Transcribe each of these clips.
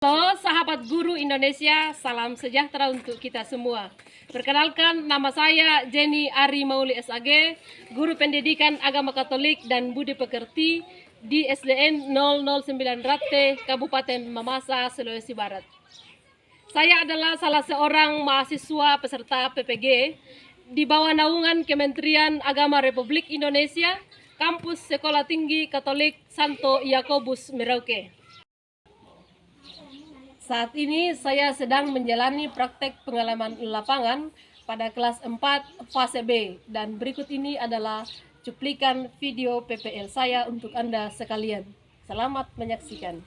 Halo sahabat guru Indonesia, salam sejahtera untuk kita semua. Perkenalkan, nama saya Jenny Ari Mauli SAG, Guru Pendidikan Agama Katolik dan Budi Pekerti di SDN 009 Rate, Kabupaten Mamasa, Sulawesi Barat. Saya adalah salah seorang mahasiswa peserta PPG di bawah naungan Kementerian Agama Republik Indonesia, Kampus Sekolah Tinggi Katolik Santo Yakobus Merauke. Saat ini saya sedang menjalani praktek pengalaman lapangan pada kelas 4 fase B, dan berikut ini adalah cuplikan video PPL saya untuk Anda sekalian. Selamat menyaksikan.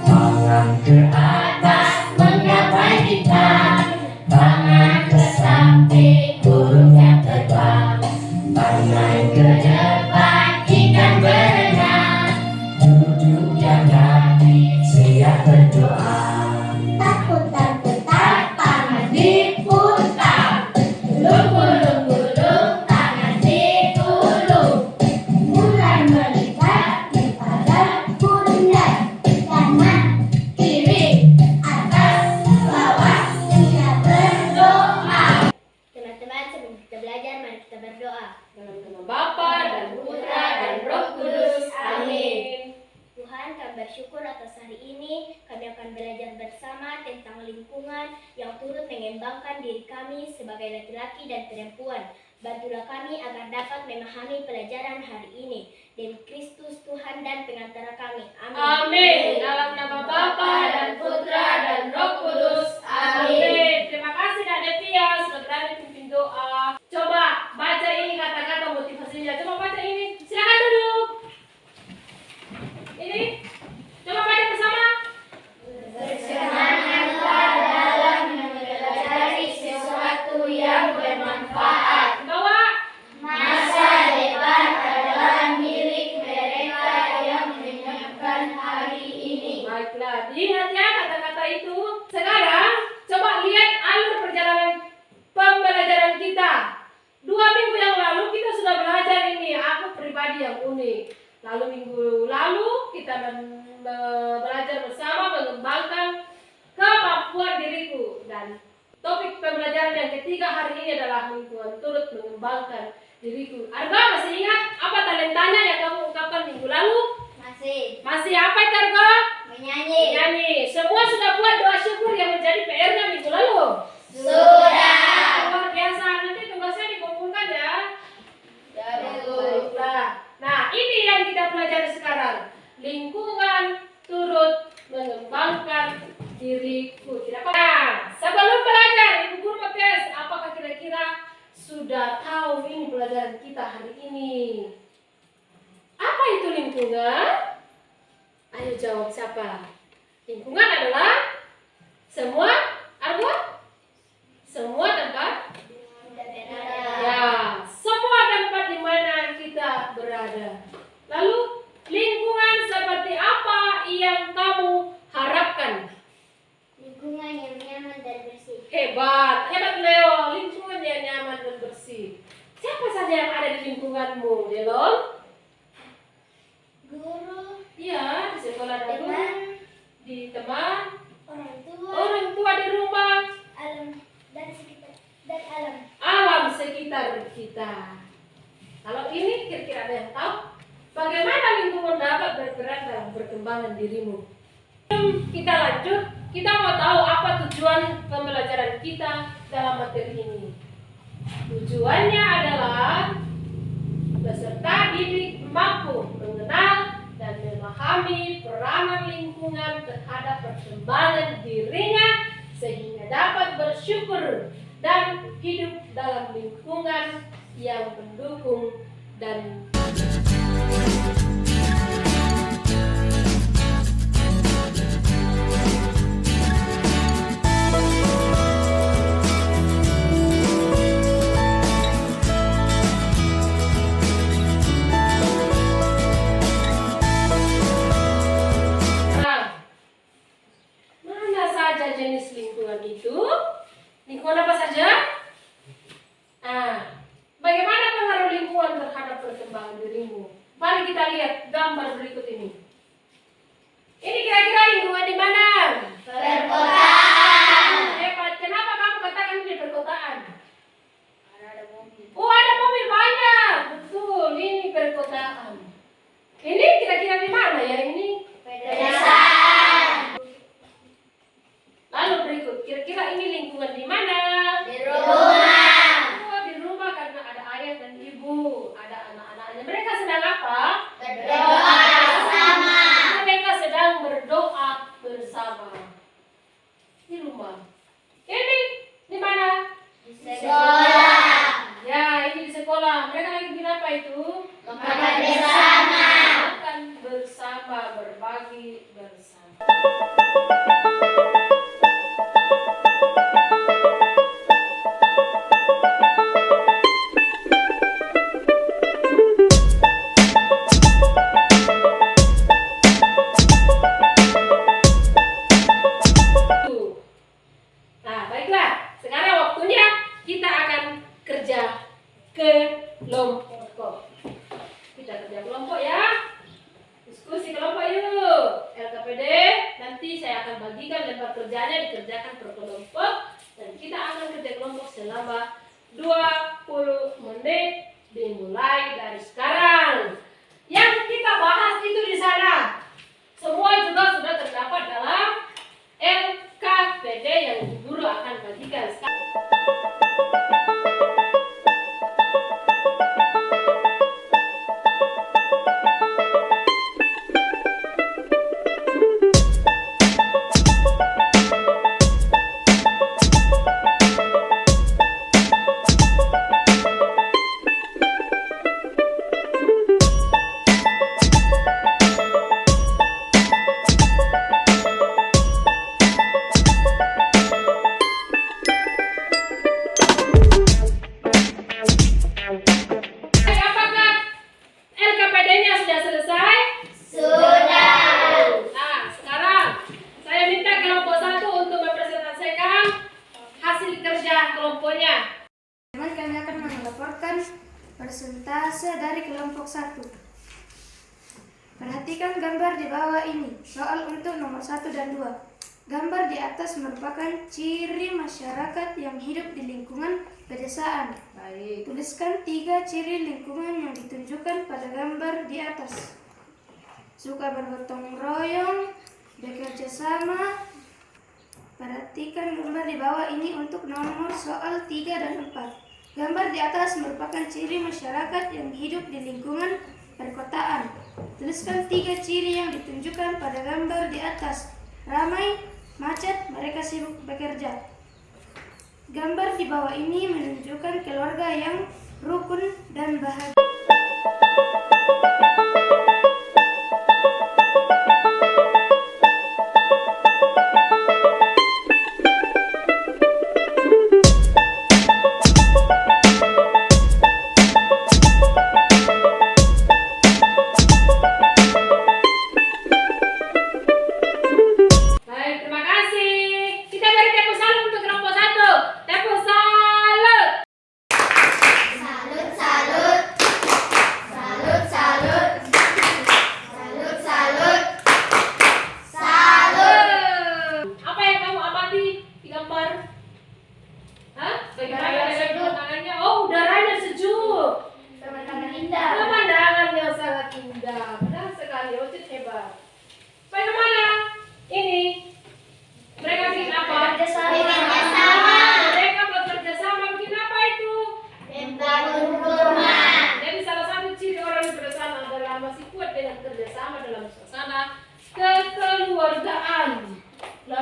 Tangan ke atas menggapai kita, tangan ke samping burungnya terbang, tangan ke depan ikan berenang, duduk yang rapi siap berdoa. Takut-takutan tangan diputar, gulung-gulung tangan digulung, mulai melipat pada pundak. Kanan, kiri, atas, bawah, siap berdoa. Teman-teman, sebelum kita belajar, mari kita berdoa. Dalam nama Bapa dan Putra dan Roh Kudus. Amin. Tuhan, kami bersyukur atas hari ini. Kami akan belajar bersama tentang lingkungan yang turut mengembangkan diri kami sebagai laki-laki dan perempuan. Bantulah kami agar dapat memahami pelajaran hari ini. Demi Kristus Tuhan dan pengantara kami. Amin. Amin. Dalam nama Bapa dan Putra dan Roh Kudus. Amin. Terima kasih Kak Devia sudah berani pimpin doa. Coba baca ini kata-kata motivasinya. Coba baca ini. Silakan duduk. Ini. Coba baca bersama. Bersemangatlah dalam mempelajari sesuatu yang bermanfaat. Bawa. Masa depan adalah milik mereka yang menyiapkan hari ini. Baiklah, lihat ya kata-kata itu. Sekarang coba lihat alur perjalanan pembelajaran kita. 2 minggu yang lalu kita sudah belajar ini, aku pribadi yang unik. Lalu minggu lalu kita belajar bersama mengembangkan kemampuan diriku. Dan topik pembelajaran yang ketiga hari ini adalah lingkungan turut mengembangkan diriku. Arga, masih ingat apa talentanya yang kamu ungkapkan minggu lalu? Masih apa itu Arga? Menyanyi. Semua sudah buat doa syukur yang menjadi PR-nya minggu lalu? Sudah. Luar biasa, nanti tugasnya dikumpulkan ya. Baiklah. Nah, ini yang kita pelajari sekarang. Lingkungan turut mengembangkan diriku. Tidak apa? Nah, sebelum belajar, Ibu Guru Matias, apakah kira-kira sudah tahu ini pelajaran kita hari ini? Apa itu lingkungan? Ayo jawab siapa? Lingkungan adalah semua semua tempat. Ya, semua tempat di mana kita berada. Lalu lingkungan seperti apa yang kamu harapkan? Lingkungan yang nyaman dan bersih. Hebat Leo, lingkungan yang nyaman dan bersih. Siapa saja yang ada di lingkunganmu, Delon? Guru, Iya, di sekolah dan teman, di teman, orang tua, di rumah, alam dan alam. alam sekitar kita. Kalau ini kira-kira ada yang tahu bagaimana lingkungan dapat bergerak dalam perkembangan dirimu? Kita lanjut, kita mau tahu apa tujuan pembelajaran kita dalam materi ini. Tujuannya adalah peserta didik mampu mengenal dan memahami peranan lingkungan terhadap perkembangan dirinya sehingga dapat bersyukur dan hidup dalam lingkungan yang mendukung dan jenis lingkungan itu. Lingkungan apa saja? Bagaimana pengaruh lingkungan terhadap perkembangan dirimu? Mari kita lihat gambar berikut ini. Ini kira-kira lingkungan di mana? Perkotaan. Hebat. Kenapa kamu katakan di perkotaan? Ada mobil. Oh, ada mobil banyak. Betul, ini perkotaan. Ini kira-kira di mana ya ini? Pedesaan. Lalu berikut, kira-kira ini lingkungan di mana? Di rumah. Oh, di rumah karena ada ayah dan ibu, ada anak-anaknya. Mereka sedang apa? Berdoa bersama. Mereka sedang berdoa bersama. Di rumah. Ini di mana? Di sekolah. Ya, ini di sekolah. Mereka lagi bikin apa itu? Makan bersama. Makan bersama, berbagi bersama. Nah, baiklah. Sekarang waktunya kita akan kerja kelompok. Kita kerja kelompok ya. Diskusi kelompok yuk. LKPD, nanti saya akan bagikan lembar kerjanya dikerjakan per kelompok dan kita akan kerja kelompok selama 20 menit dimulai dari sekarang. Yang kita bahas itu di sana semua juga sudah terdapat dalam LKPD yang guru akan bagikan sekarang. Apakah LKPD-nya sudah selesai? Sudah. Nah, sekarang saya minta kelompok 1 untuk mempresentasikan hasil kerja kelompoknya. Kami akan melaporkan persentase dari kelompok 1. Perhatikan gambar di bawah ini. Soal untuk nomor 1 dan 2. Gambar di atas merupakan ciri masyarakat yang hidup di lingkungan pedesaan. Baik. Tuliskan 3 ciri lingkungan yang ditunjukkan pada gambar di atas. Suka bergotong royong, bekerja sama. Perhatikan gambar di bawah ini untuk nomor soal 3 dan 4. Gambar di atas merupakan ciri masyarakat yang hidup di lingkungan perkotaan. Tuliskan 3 ciri yang ditunjukkan pada gambar di atas. Ramai, macet, mereka sibuk bekerja. Gambar di bawah ini menunjukkan keluarga yang rukun dan bahagia. Baik, terima kasih. Kita beri tepuk salut untuk kelompok 1. Tepuk salut. Salut, salut. Salut, salut.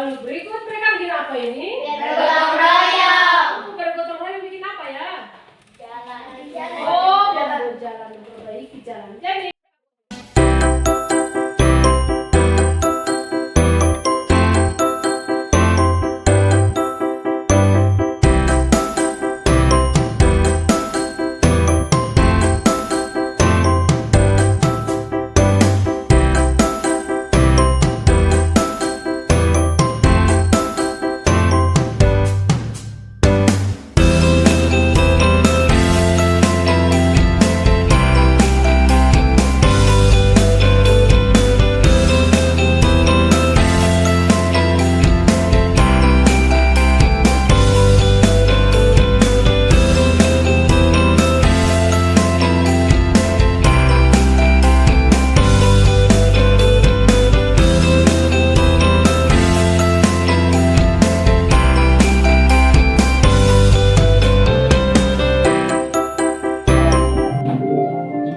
Lalu berikut mereka bikin apa ini? Bergotong royong. Bergotong royong bikin apa ya? Jalan. Oh, membuat jalan, memperbaiki jalan. Jadi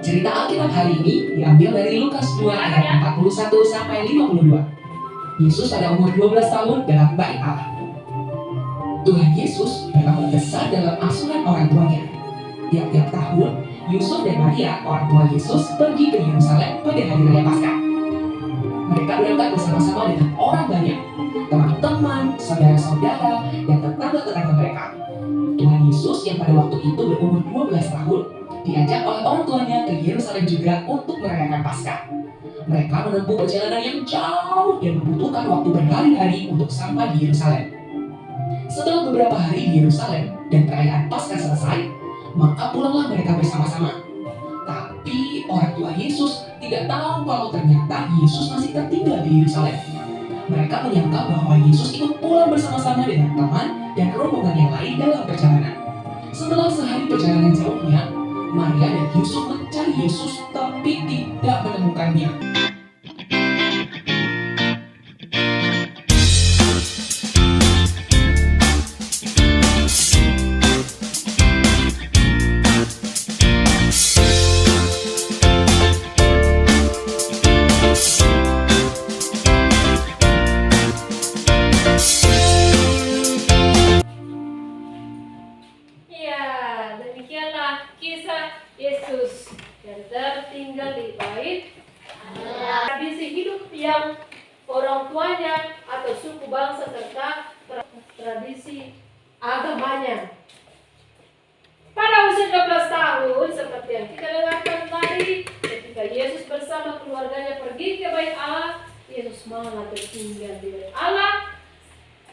Cerita Alkitab hari ini diambil dari Lukas 2 ayat 41 sampai 52. Yesus pada umur 12 tahun dalam bait Allah. Tuhan Yesus memang besar dalam asuhan orang tuanya. Tiap-tiap tahun, Yusuf dan Maria, orang tua Yesus, pergi ke Yerusalem pada hari raya Paskah. Mereka berangkat bersama-sama dengan orang banyak, teman-teman, saudara-saudara, dan tetangga-tetangga mereka. Tuhan Yesus yang pada waktu itu berumur 12 tahun, diajak oleh orang tuanya ke Yerusalem juga untuk merayakan Paskah. Mereka menempuh perjalanan yang jauh dan membutuhkan waktu berhari-hari untuk sampai di Yerusalem. Setelah beberapa hari di Yerusalem dan perayaan Paskah selesai, maka pulanglah mereka bersama-sama. Tapi orang tua Yesus tidak tahu kalau ternyata Yesus masih tertinggal di Yerusalem. Mereka menyangka bahwa Yesus ikut pulang bersama-sama dengan teman dan rombongan yang lain dalam perjalanan. Setelah sehari perjalanan jauhnya, Maria dan Yusuf mencari Yesus tapi tidak menemukannya. ya, demikianlah kisah Yesus yang tertinggal di bait Allah. Tradisi hidup yang orang tuanya atau suku bangsa serta tradisi agamanya. Pada usia 12 tahun, seperti yang kita dengarkan tadi, ketika Yesus bersama keluarganya pergi ke bait Allah, Yesus malah tertinggal di bait Allah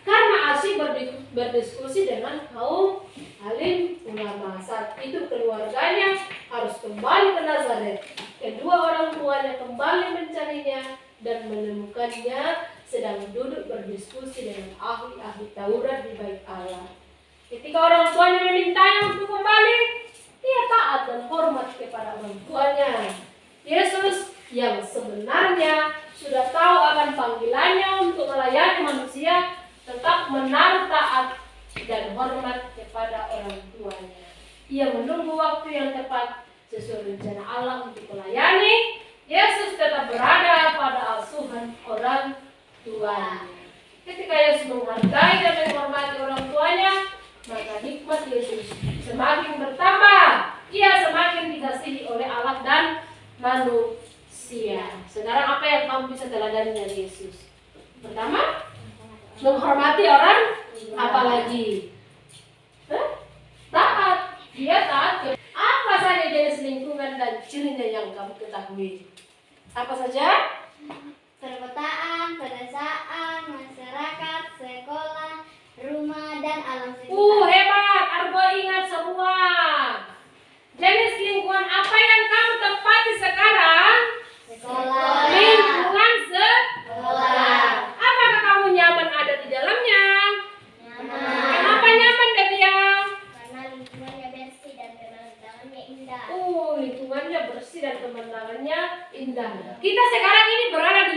karena asyik berdiskusi dengan kaum alim ulama. Saat itu keluarganya harus kembali ke Nazaret. Kedua orang tuanya kembali mencarinya dan menemukannya sedang duduk berdiskusi dengan ahli-ahli Taurat di bait Allah. Ketika orang tuanya memintanya untuk kembali, dia taat dan hormat kepada orang tuanya. Yesus yang sebenarnya sudah tahu akan panggilannya untuk melayani manusia, tetap menaruh taat dan hormat kepada orang tuanya. Ia menunggu waktu yang tepat sesuai rencana Allah untuk melayani. Yesus tetap berada pada asuhan orang tuanya. Ketika Yesus menghargai dan menghormati orang tuanya, maka nikmat Yesus semakin bertambah. Ia semakin dikasihi oleh Allah dan manusia. Sekarang apa yang kamu bisa teladani dari Yesus? Pertama, menghormati orang, apalagi taat. Dia taat. Apa saja jenis lingkungan dan cirinya yang kamu ketahui? Apa saja? Perkotaan, pedesaan, masyarakat, sekolah, rumah, dan alam sekitar. Hebat, Argo ingat semua. Jenis lingkungan apa yang kamu tempati sekarang? Sekolah. Lingkungan Sekolah. Apakah kamu nyaman ada di dalamnya? Nyaman. Kenapa nyaman, Devia? Karena lingkungannya bersih dan pemandangannya indah. Lingkungannya bersih dan pemandangannya indah. Kita sekarang ini berada di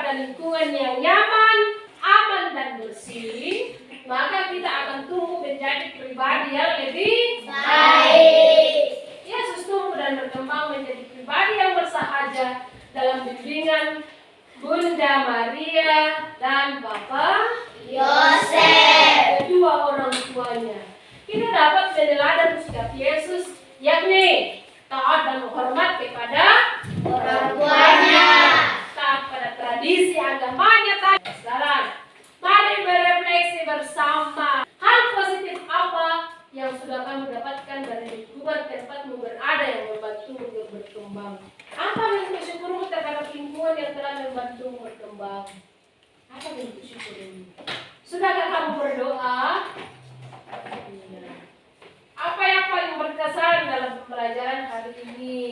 pada lingkungan yang nyaman, aman dan bersih, maka kita akan tumbuh menjadi pribadi yang lebih Baik. Yesus tumbuh dan berkembang menjadi pribadi yang bersahaja dalam bimbingan Bunda Maria dan Bapak Yosef. kedua orang tuanya. Kita dapat meneladani sikap Yesus, yakni taat dan menghormat kepada Orang tuanya. taat pada tradisi agamanya. Sekarang, mari berefleksi bersama hal positif apa yang sudah kamu dapatkan dari lingkungan tempatmu berada yang membantumu untuk berkembang. Apa bentuk syukurmu terhadap lingkungan yang telah membantumu berkembang? Apa bentuk syukurmu? Sudahkah kamu berdoa? Apa yang paling berkesan dalam pembelajaran hari ini?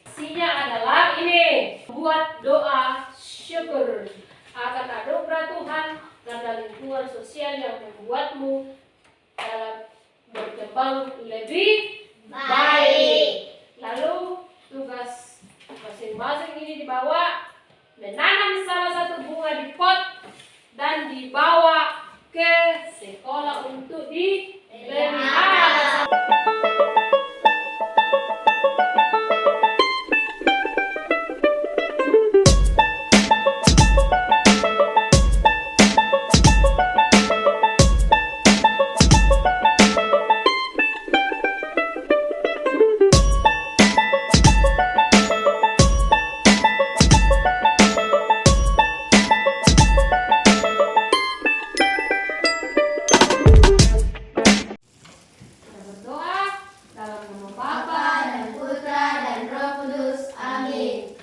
Isinya adalah ini, buat doa syukur akan anugerah Tuhan karena lingkungan sosial yang membuatmu dalam berkembang lebih baik. Lalu tugas masing-masing ini dibawa menanam salah satu bunga di pot dan dibawa ke sekolah untuk dipelihara. Kita berdoa dalam nama Bapa dan Putra dan Roh Kudus. Amin.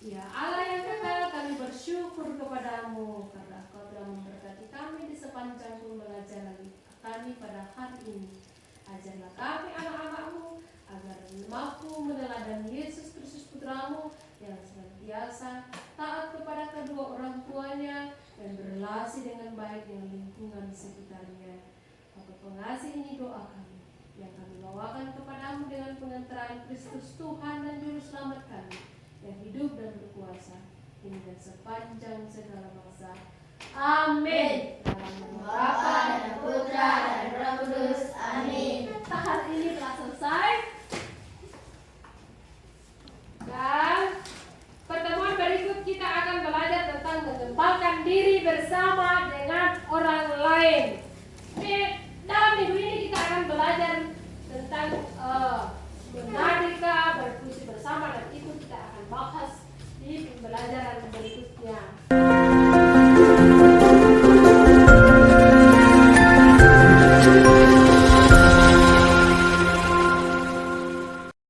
Ya Allah yang kekal, kami bersyukur kepadamu karena Kau telah memberkati kami di sepanjang pembelajaran kami pada hari ini. Ajarlah kami anak-anakmu agar mampu meneladani Yesus Kristus Putramu yang senantiasa taat kepada kedua orang tuanya dan berrelasi dengan baik dengan lingkungan sekitarnya. Bapa pengasih, ini doa kami yang kami bawakan kepadamu dengan pengantaran Kristus Tuhan dan Juru Selamat kami yang hidup dan berkuasa ini dan sepanjang segala masa. Amin. Dalam nama Bapa dan Putra dan Roh Kudus. Amin. Tahap ini telah selesai. Dan pertemuan berikut kita akan belajar tentang mengembangkan diri bersama dengan orang lain. Dalam minggu ini kita akan belajar tentang